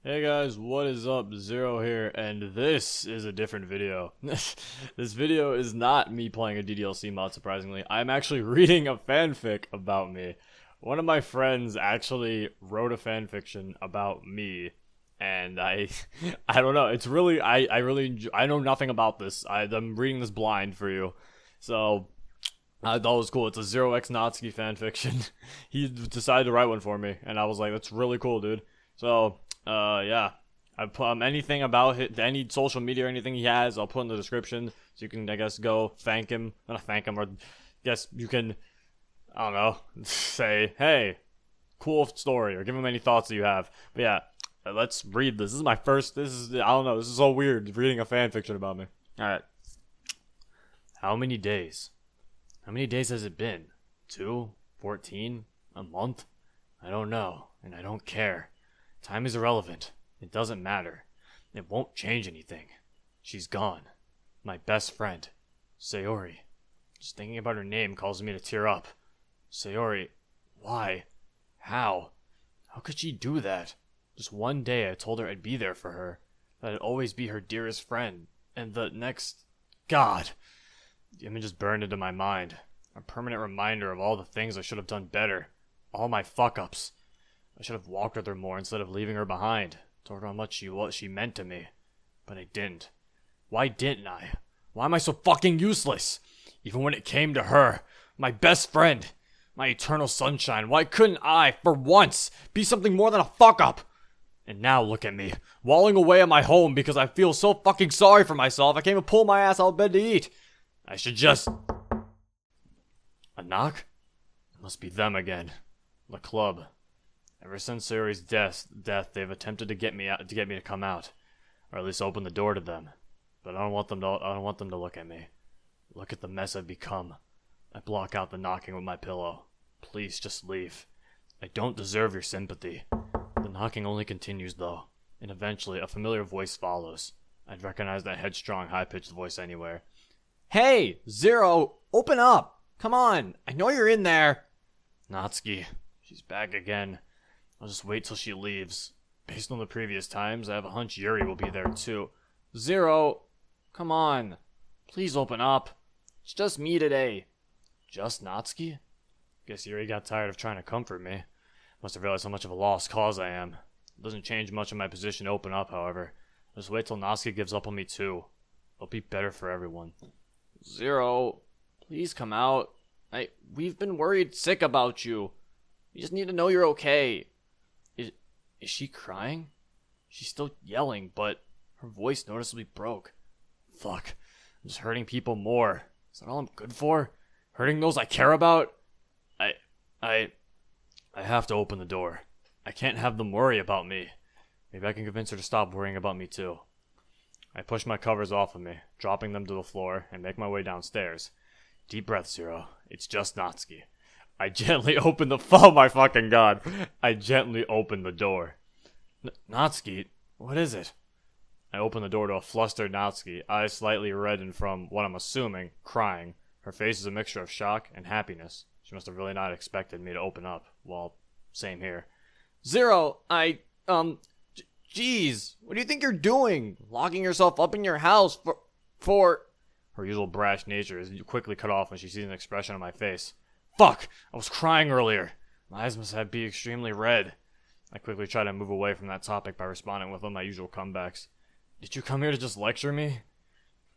Hey guys, what is up? Zero here, and this is a different video. This video is not me playing a DDLC mod, surprisingly. I'm actually reading a fanfic about me. One of my friends actually wrote a fanfiction about me, and I don't know, it's really, I really enjoy, I know nothing about this. I'm reading this blind for you. So, I thought it was cool. It's a 0x Natsuki fanfiction. He decided to write one for me, and I was like, that's really cool, dude. So, yeah. I put anything about any social media or anything he has, I'll put in the description. So you can, I guess, go thank him. Not thank him, or guess you can, I don't know, say, hey, cool story, or give him any thoughts that you have. But yeah, let's read this. This is my first, I don't know, this is so weird, reading a fanfiction about me. Alright. How many days? How many days has it been? 2? 14? A month? I don't know, and I don't care. Time is irrelevant. It doesn't matter. It won't change anything. She's gone. My best friend. Sayori. Just thinking about her name causes me to tear up. Sayori. Why? How? How could she do that? Just one day I told her I'd be there for her. That I'd always be her dearest friend. And the next... God. The image is burned into my mind. A permanent reminder of all the things I should have done better. All my fuck-ups. I should have walked with her more instead of leaving her behind. Told her how much she meant to me. But I didn't. Why didn't I? Why am I so fucking useless? Even when it came to her, my best friend, my eternal sunshine, why couldn't I, for once, be something more than a fuck-up? And now look at me, walling away at my home because I feel so fucking sorry for myself I can't even pull my ass out of bed to eat. I should just... A knock? It must be them again. The club. Ever since Sayori's death, they've attempted to get me to come out, or at least open the door to them. But I don't want them to look at me. Look at the mess I've become. I block out the knocking with my pillow. Please just leave. I don't deserve your sympathy. The knocking only continues though, and eventually a familiar voice follows. I'd recognize that headstrong, high-pitched voice anywhere. Hey, Zero, open up! Come on, I know you're in there. Natsuki, she's back again. I'll just wait till she leaves. Based on the previous times, I have a hunch Yuri will be there too. Zero, come on. Please open up. It's just me today. Just Natsuki? Guess Yuri got tired of trying to comfort me. Must have realized how much of a lost cause I am. It doesn't change much of my position to open up, however. Just wait till Natsuki gives up on me too. It'll be better for everyone. Zero, please come out. We've been worried sick about you. We just need to know you're okay. Is she crying? She's still yelling, but her voice noticeably broke. Fuck. I'm just hurting people more. Is that all I'm good for? Hurting those I care about? I have to open the door. I can't have them worry about me. Maybe I can convince her to stop worrying about me too. I push my covers off of me, dropping them to the floor, and make my way downstairs. Deep breath, Zero. It's just Natsuki. I gently open the... Oh my fucking god. I gently open the door. Natsuki? What is it? I open the door to a flustered Natsuki, eyes slightly reddened from, what I'm assuming, crying. Her face is a mixture of shock and happiness. She must have really not expected me to open up. Well, same here. Zero, Jeez, what do you think you're doing? Locking yourself up in your house for... Her usual brash nature is quickly cut off when she sees an expression on my face. Fuck! I was crying earlier. My eyes must be extremely red. I quickly try to move away from that topic by responding with one of my usual comebacks. Did you come here to just lecture me?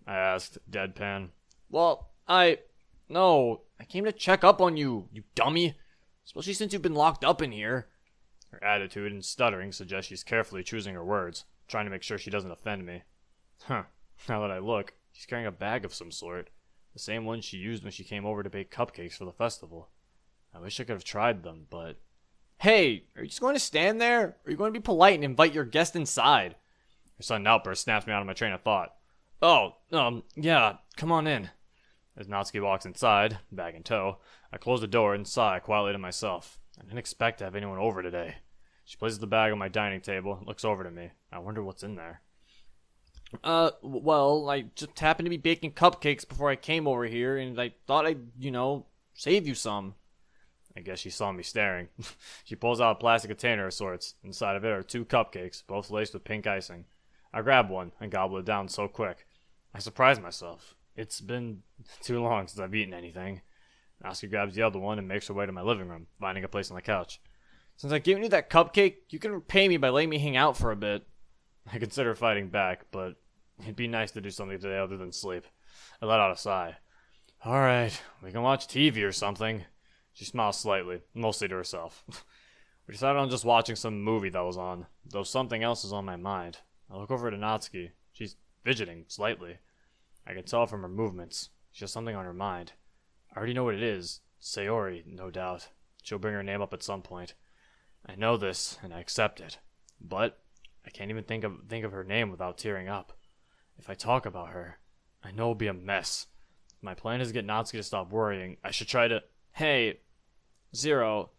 I asked, deadpan. Well, No, I came to check up on you, you dummy. Especially since you've been locked up in here. Her attitude and stuttering suggest she's carefully choosing her words, trying to make sure she doesn't offend me. Huh, now that I look, she's carrying a bag of some sort. The same one she used when she came over to bake cupcakes for the festival. I wish I could have tried them, but... Hey, are you just going to stand there? Or are you going to be polite and invite your guest inside? Her sudden outburst snaps me out of my train of thought. Oh, yeah, come on in. As Natsuki walks inside, bag in tow, I close the door and sigh quietly to myself. I didn't expect to have anyone over today. She places the bag on my dining table and looks over to me. I wonder what's in there. Well, I just happened to be baking cupcakes before I came over here, and I thought I'd, save you some. I guess she saw me staring. She pulls out a plastic container of sorts. Inside of it are 2 cupcakes, both laced with pink icing. I grab one and gobble it down so quick. I surprise myself. It's been too long since I've eaten anything. Natsuki grabs the other one and makes her way to my living room, finding a place on the couch. Since I've given you that cupcake, you can repay me by letting me hang out for a bit. I consider fighting back, but it'd be nice to do something today other than sleep. I let out a sigh. Alright, we can watch TV or something. She smiles slightly, mostly to herself. We decided on just watching some movie that was on, though something else is on my mind. I look over to Natsuki. She's fidgeting, slightly. I can tell from her movements. She has something on her mind. I already know what it is. Sayori, no doubt. She'll bring her name up at some point. I know this, and I accept it. But I can't even think of her name without tearing up. If I talk about her, I know it'll be a mess. If my plan is to get Natsuki to stop worrying, I should try to... Hey, Zero.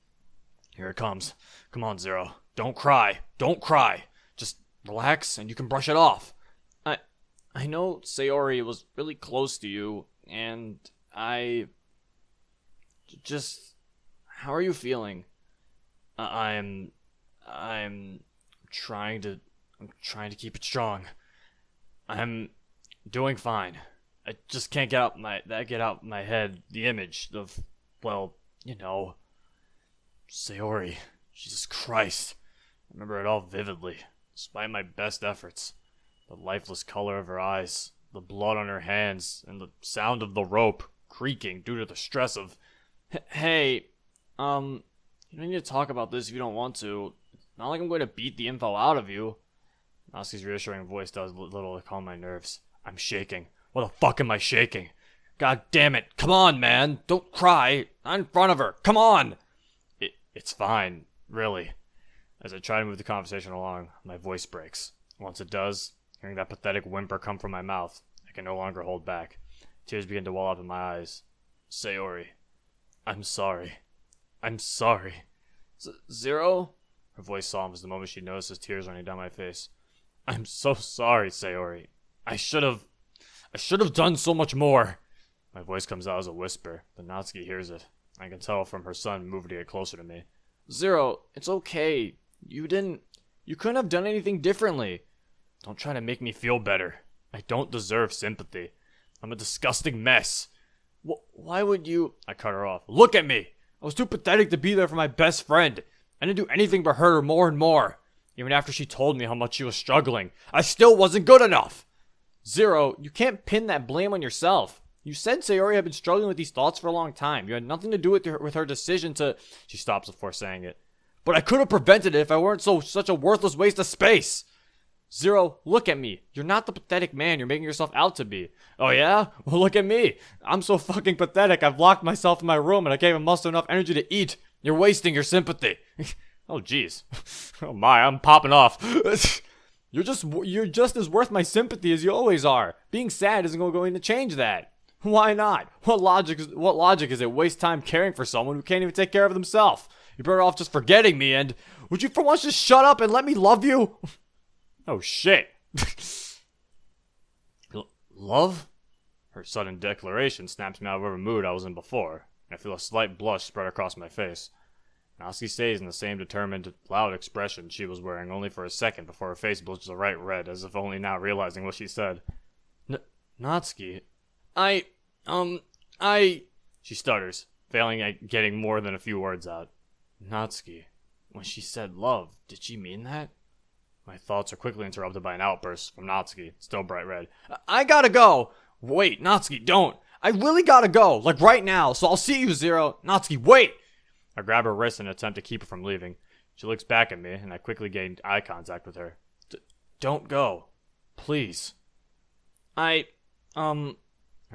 Here it comes. Come on, Zero. Don't cry. Don't cry. Just relax, and you can brush it off. I know Sayori was really close to you, and just... How are you feeling? I'm trying to keep it strong. I'm doing fine. I just can't get out my head the image of, well, you know, Sayori. Jesus Christ. I remember it all vividly, despite my best efforts. The lifeless color of her eyes, the blood on her hands, and the sound of the rope creaking due to the stress of... Hey, you don't need to talk about this if you don't want to. It's not like I'm going to beat the info out of you. Natsuki's reassuring voice does little to calm my nerves. I'm shaking. What the fuck am I shaking? God damn it. Come on, man. Don't cry. Not in front of her. Come on. It's fine, really. As I try to move the conversation along, my voice breaks. Once it does, hearing that pathetic whimper come from my mouth, I can no longer hold back. Tears begin to well up in my eyes. Sayori, I'm sorry. I'm sorry. Zero? Her voice softens the moment she notices tears running down my face. I'm so sorry, Sayori. I should have done so much more. My voice comes out as a whisper, but Natsuki hears it. I can tell from her son moving to get closer to me. Zero, it's okay. You couldn't have done anything differently. Don't try to make me feel better. I don't deserve sympathy. I'm a disgusting mess. Why would you... I cut her off. Look at me! I was too pathetic to be there for my best friend. I didn't do anything but hurt her more and more. Even after she told me how much she was struggling, I still wasn't good enough. Zero, you can't pin that blame on yourself. You said Sayori had been struggling with these thoughts for a long time. You had nothing to do with her decision to... She stops before saying it. But I could have prevented it if I weren't such a worthless waste of space. Zero, look at me. You're not the pathetic man you're making yourself out to be. Oh yeah? Well, look at me. I'm so fucking pathetic. I've locked myself in my room and I can't even muster enough energy to eat. You're wasting your sympathy. Oh jeez. Oh my, I'm popping off. You're just as worth my sympathy as you always are. Being sad isn't going to change that. Why not? What logic is it? Waste time caring for someone who can't even take care of themselves. You're better off just forgetting me and... Would you for once just shut up and let me love you? Oh shit. Love? Her sudden declaration snaps me out of whatever mood I was in before. I feel a slight blush spread across my face. Natsuki stays in the same determined, loud expression she was wearing only for a second before her face blushes a bright red, as if only now realizing what she said. Natsuki... She stutters, failing at getting more than a few words out. Natsuki, when she said love, did she mean that? My thoughts are quickly interrupted by an outburst from Natsuki, still bright red. I gotta go! Wait, Natsuki, don't! I really gotta go, like right now, so I'll see you, Zero. Natsuki, wait! I grab her wrist in an attempt to keep her from leaving. She looks back at me, and I quickly gain eye contact with her. Don't go. Please. Her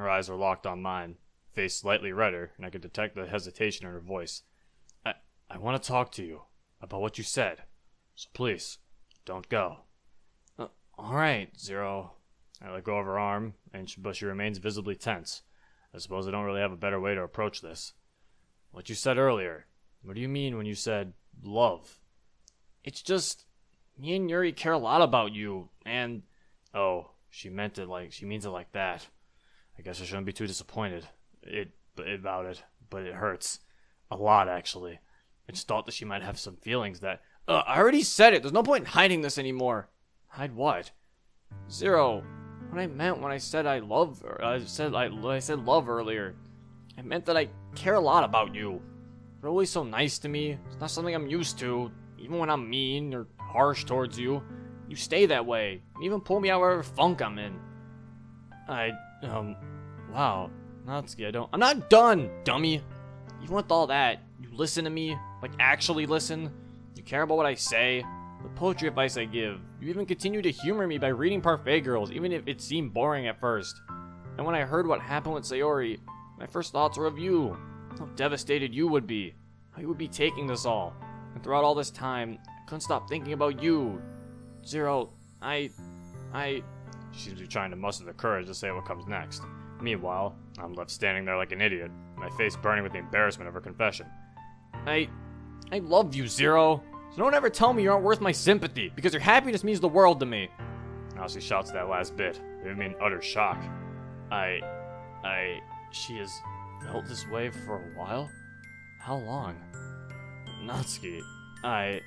eyes are locked on mine, face slightly redder, and I could detect the hesitation in her voice. I want to talk to you about what you said, so please, don't go. Alright, Zero. I let go of her arm, but she remains visibly tense. I suppose I don't really have a better way to approach this. What you said earlier, what do you mean when you said love? It's just, me and Yuri care a lot about you, and... Oh, she means it like that. I guess I shouldn't be too disappointed about it, but it hurts. A lot, actually. I just thought that she might have some feelings that... I already said it. There's no point in hiding this anymore. Hide what? Zero. What I meant when I said I love her... I said love earlier. I meant that I care a lot about you. You're always so nice to me. It's not something I'm used to. Even when I'm mean or harsh towards you, you stay that way. You even pull me out whatever funk I'm in. Wow. Natsuki, I'm not done, dummy. Even with all that, you listen to me, like actually listen. You care about what I say, the poetry advice I give. You even continue to humor me by reading Parfait Girls, even if it seemed boring at first. And when I heard what happened with Sayori, my first thoughts were of you. How devastated you would be. How you would be taking this all. And throughout all this time, I couldn't stop thinking about you. Zero, She seems to be trying to muster the courage to say what comes next. Meanwhile, I'm left standing there like an idiot, my face burning with the embarrassment of her confession. I love you, Zero. So don't ever tell me you aren't worth my sympathy, because your happiness means the world to me. Now she shouts that last bit, leaving me in utter shock. She has felt this way for a while? How long? Natsuki, I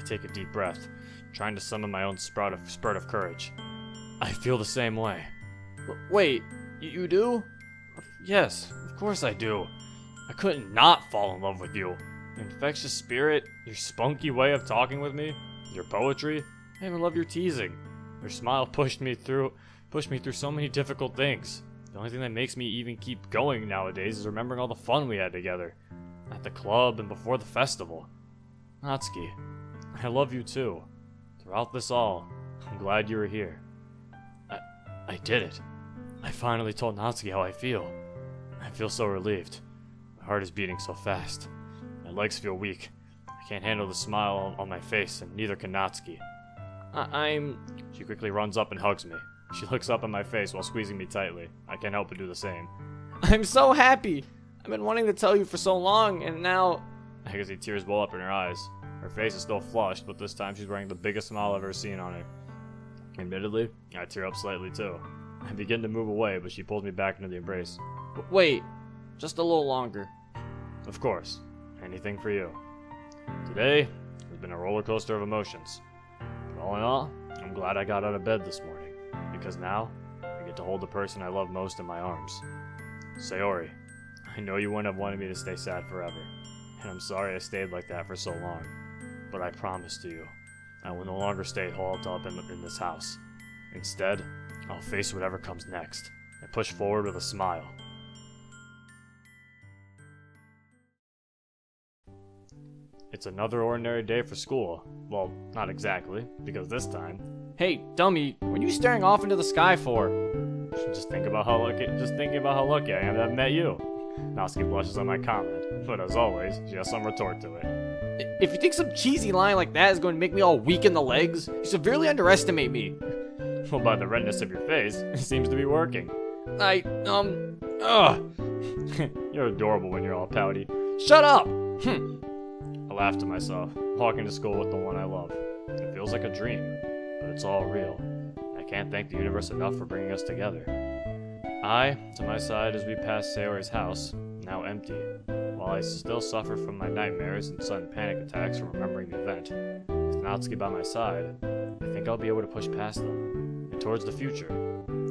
take a deep breath, trying to summon my own spurt of courage. I feel the same way. Wait, you do? Yes, of course I do. I couldn't not fall in love with you. Your infectious spirit, your spunky way of talking with me, your poetry. I even love your teasing. Your smile pushed me through so many difficult things. The only thing that makes me even keep going nowadays is remembering all the fun we had together. At the club and before the festival. Natsuki, I love you too. Throughout this all, I'm glad you were here. I did it. I finally told Natsuki how I feel. I feel so relieved. My heart is beating so fast. My legs feel weak. I can't handle the smile on my face, and neither can Natsuki. She quickly runs up and hugs me. She looks up in my face while squeezing me tightly. I can't help but do the same. I'm so happy! I've been wanting to tell you for so long, and now... I can see tears well up in her eyes. Her face is still flushed, but this time she's wearing the biggest smile I've ever seen on her. Admittedly, I tear up slightly too. I begin to move away, but she pulls me back into the embrace. Wait, just a little longer. Of course, anything for you. Today has been a roller coaster of emotions. But all in all, I'm glad I got out of bed this morning, because now I get to hold the person I love most in my arms. Sayori, I know you wouldn't have wanted me to stay sad forever, and I'm sorry I stayed like that for so long, but I promise to you, I will no longer stay holed up in this house. Instead, I'll face whatever comes next, and push forward with a smile. It's another ordinary day for school. Well, not exactly, because this time... Hey, dummy, what are you staring off into the sky for? Just thinking about how lucky I am to have met you. Natsuki blushes on my comment, but as always, she has some retort to it. If you think some cheesy line like that is going to make me all weak in the legs, you severely underestimate me. Well, by the redness of your face, it seems to be working. You're adorable when you're all pouty. Shut up! I laugh to myself, walking to school with the one I love. It feels like a dream, but it's all real. I can't thank the universe enough for bringing us together. I, to my side as we pass Sayori's house, now empty, while I still suffer from my nightmares and sudden panic attacks from remembering the event. With Natsuki by my side, I think I'll be able to push past them, and towards the future.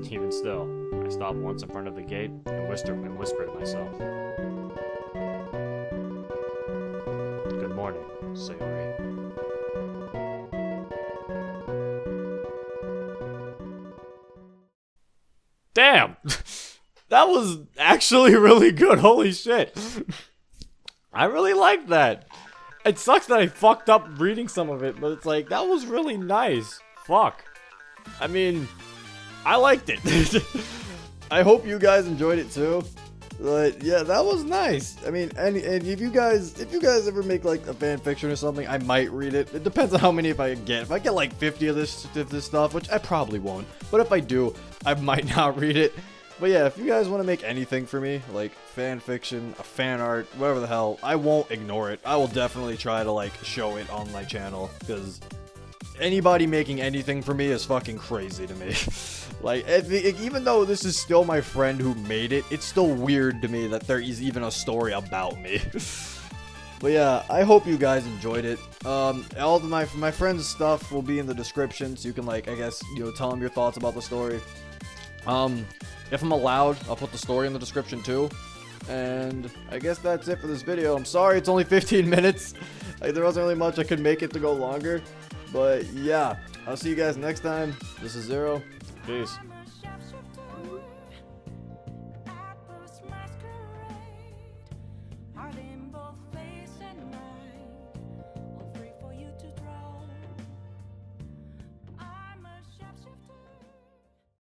Even still, I stop once in front of the gate and whisper to myself. Good morning, Sayori. Damn! That was actually really good, holy shit. I really liked that. It sucks that I fucked up reading some of it, but it's like, that was really nice. Fuck. I mean, I liked it. I hope you guys enjoyed it too. But yeah, that was nice. I mean, and if you guys ever make like a fan fiction or something, I might read it. It depends on how many if I get. If I get like 50 of this stuff, which I probably won't, but if I do, I might not read it. But yeah, if you guys want to make anything for me, like fan fiction, a fan art, whatever the hell, I won't ignore it. I will definitely try to like show it on my channel, because anybody making anything for me is fucking crazy to me. Like, even though this is still my friend who made it, it's still weird to me that there is even a story about me. But yeah, I hope you guys enjoyed it. All of my friends' stuff will be in the description, so you can, like, I guess, you know, tell them your thoughts about the story. If I'm allowed, I'll put the story in the description too. And I guess that's it for this video. I'm sorry it's only 15 minutes. Like, there wasn't really much I could make it to go longer. But yeah, I'll see you guys next time. This is Zero. Peace. Are they both face and